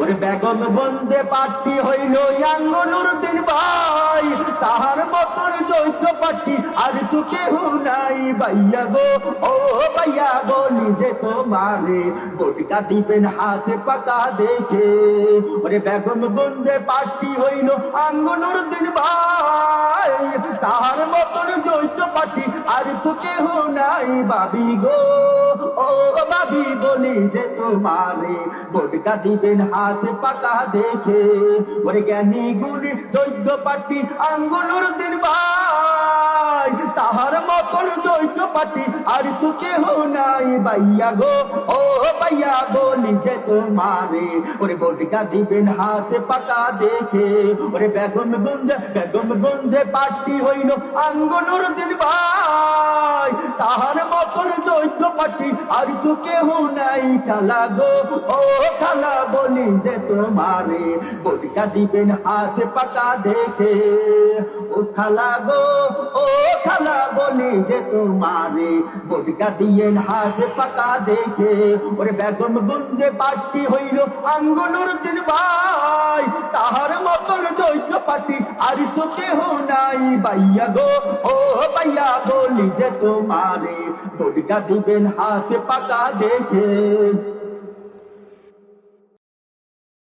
ওরে বেগম বন্দে পার্টি হইল আঙ্গনুরুদ্দিন ভাই, তাহার মতন যোগ্য পার্টি আর তো কেহ নাই। ভাইয়া গো ও ভাইয়া বলি যে তোমারে ভোটটা দিবেন হাতে পাকা দেখে। ওরে বেগম বন্দে পার্টি হইল আঙ্গনুরুদ্দিন ভাই, তাহার মতন যোগ্য পার্টি আর তো কেহ নাই। ভাবি গো ও ভাবি বলি যে তোমারে ভোটটা দিবেন হাতে পাকা দেখে। ওরে জ্ঞানী গুণী যোগ্য পার্টি আঙ্গনুরুদ্দিন ভাই, তাহার মতন যোগ্য পার্টি আর তো কেহ নাই। ভাইয়া গো ও ভাইয়া বলি যে তোমারে ওরে ভোটটা দিবেন হাতে পাকা দেখে। ওরে বেগম গঞ্জে পার্টি হইল আঙ্গনুরুদ্দিন ভাই, তাহার মতন যোগ্য পার্টি আর তো কেহ নাই। খালা গো ও খালা বলি যে তোমারে ভোটটা দিবেন হাতে পাকা দেখে। ও খালা গো ও খালা বলি যে তোমারে ভোটটা দিয়েন হাতে পাকা দেখে। ওরে বেগম গঞ্জে পার্টি হইল আঙ্গনুরুদ্দিন ভাই, তাহার মতন যোগ্য পার্টি আর তো কেহ নাই। ভাইয়া গো ও ভাইয়া বলি যে তোমারে ভোটটা দিবেন হাতে পাকা দেখে।